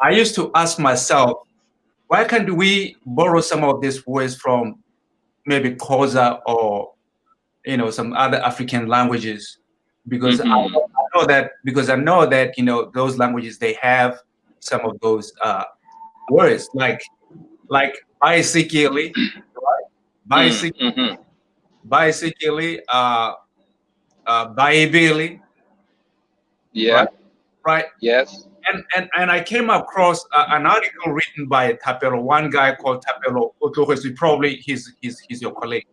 I used to ask myself, why can't we borrow some of these words from maybe Kosa or some other African languages? Because Mm-hmm. I know that those languages, they have some of those words like bicycle, right? Bicycle, Mm-hmm. bicycle, Bible, right? Yeah. Right. Yes. And I came across an article written by Tapelo, one guy called Tapelo Otoresu. Probably he's your colleague.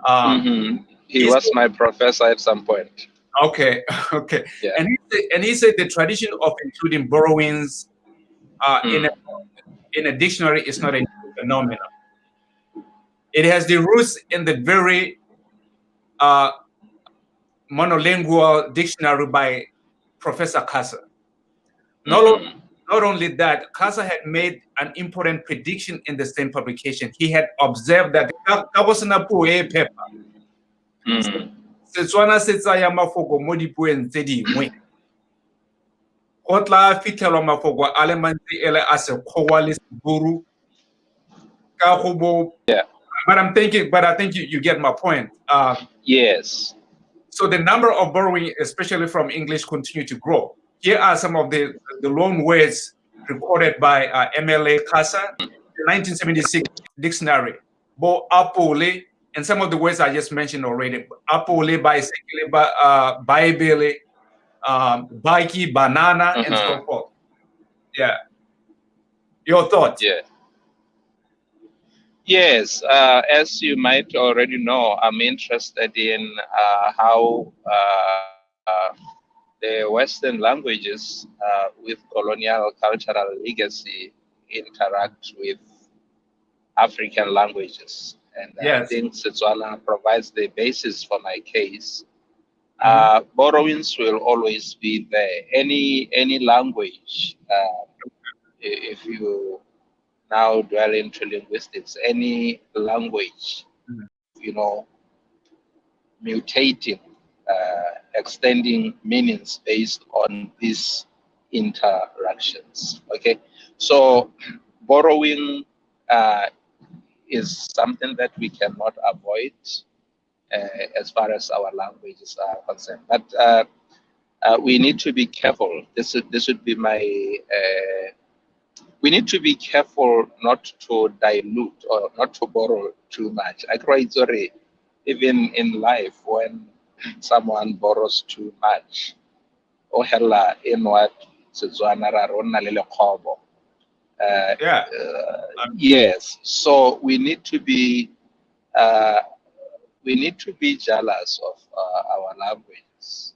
Um, Mm-hmm. He he was said, my professor at some point. okay, okay, Yeah. and he said the tradition of including borrowings Mm. in a dictionary is not a new phenomenon. It has the roots in the very uh, monolingual dictionary by Professor Kassa. Not, o- Mm-hmm. not only that, Kassa had made an important prediction in the same publication. He had observed that Kabosana Pue paper, Mm. Setswana se tsaya mafoko mo dipueng tse dingwe, go tla fitlhelwa mafoko a le mantsi e le a Sekgowa le Seburu ka go bo. Yeah. But I think you get my point. Yes. So the number of borrowing, especially from English, continue to grow. Here are some of the loan words recorded by MLA Kassa, the 1976 dictionary. Bo apole, and some of the words I just mentioned already. Apole, bicycle, Bible, bikey, banana, and Uh-huh. so forth. Yeah. Your thoughts? Yeah. Yes. As you might already know, I'm interested in how the Western languages with colonial cultural legacy interact with African languages. And I Yes. think Setswana provides the basis for my case. Mhm. Borrowings will always be there. Any language, if you now dwell into linguistics, any language Mhm. mutating, extending meanings based on these interactions. Okay, so borrowing uh, is something that we cannot avoid as far as our languages are concerned. But we need to be careful. This would be my. We need to be careful not to dilute or not to borrow too much. I cry sorry, even in life when someone borrows too much. O hella in what Setswana ra rona le lekgobo. Yeah. Yes, so uh, we need to be jealous of our languages,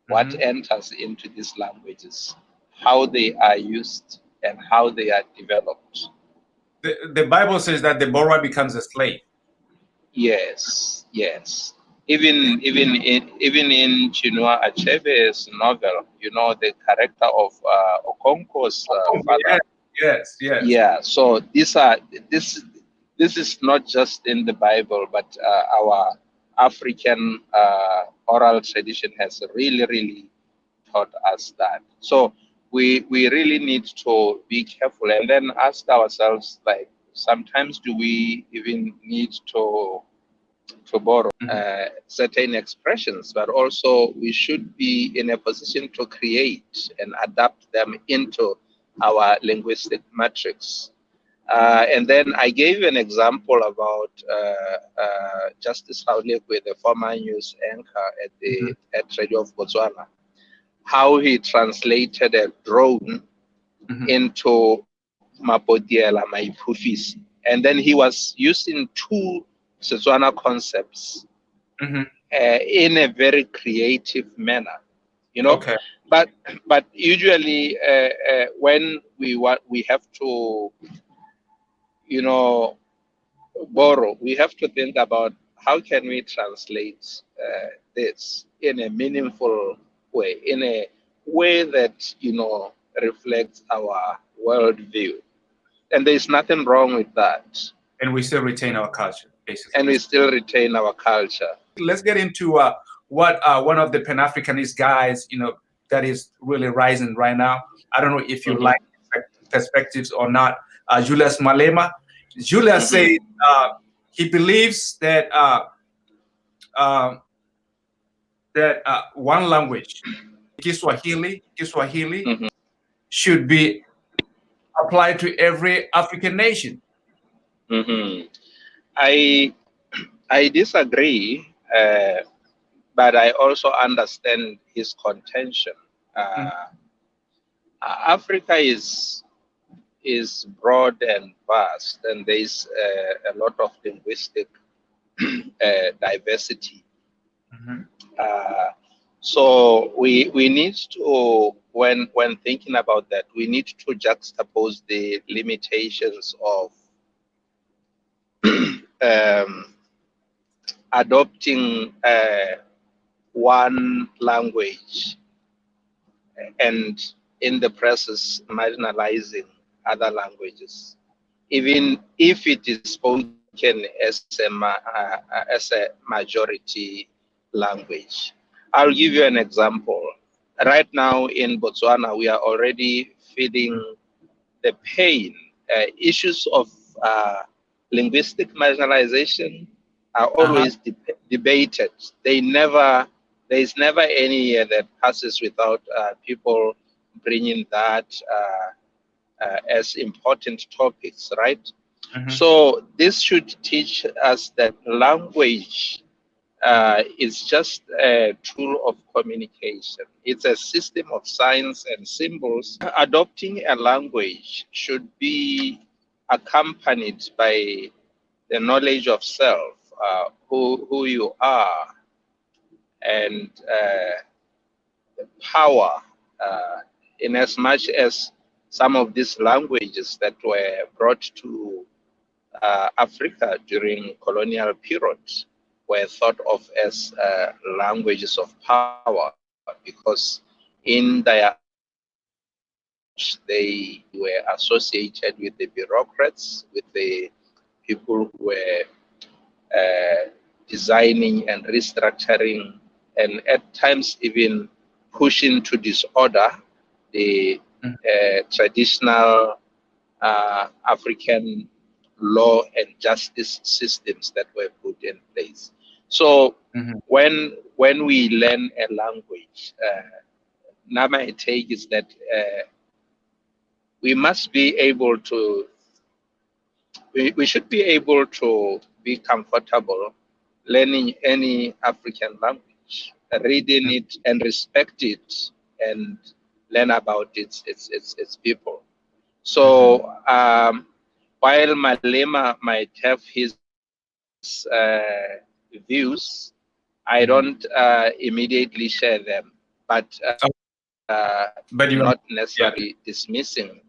what Mhm. enters into these languages, how they are used, and how they are developed. The Bible says that the borrower becomes a slave. Yes, yes. Even in Chinua Achebe's novel, the character of Okonkwo's father. Yes, yes, yes. Yeah. So this this is not just in the Bible, but our African oral tradition has really taught us that. So we really need to be careful and then ask ourselves, like, sometimes do we even need to borrow Mhm. certain expressions, but also we should be in a position to create and adapt them into our linguistic matrix. And then I gave an example about Justice Haulekwe, the former news anchor Mhm. at Radio of Botswana, how he translated a drone Mhm. into Mapotiela, Maipufisi. And then he was using two Setswana concepts Mhm. in a very creative manner, you know. Okay. But usually when we have to, you know, borrow, we have to think about how can we translate this in a meaningful way, in a way that reflects our worldview. And there's nothing wrong with that. And we still retain our culture, basically. And we still retain our culture. Let's get into what one of the Pan Africanist guys, that is really rising right now. I don't know if you Mhm. like perspectives or not. Julius Malema. Julius said he believes that one language, Kiswahili, should be applied to every African nation. I disagree, but I also understand his contention. Africa is broad and vast, and there is a lot of linguistic diversity. So we need to, when thinking about that, we need to juxtapose the limitations of adopting one language and in the process marginalizing other languages, even if it is spoken as a majority language. I'll give you an example. Right now in Botswana, we are already feeling the pain. Issues of linguistic marginalization are always debated. There is never any year that passes without people bringing that as important topics, right? So this should teach us that language is just a tool of communication. It's a system of signs and symbols. Adopting a language should be accompanied by the knowledge of self, who you are, and power, in as much as some of these languages that were brought to Africa during colonial period were thought of as languages of power, because in their they were associated with the bureaucrats, with the people who were designing and restructuring, and at times even pushing to disorder the traditional African law and justice systems that were put in place. So when we learn a language, now my take is that we must be able to, we should be able to be comfortable learning any African language, reading it and respect it, and learn about its people. So while Malema might have his views, I don't immediately share them, but you're not necessarily dismissing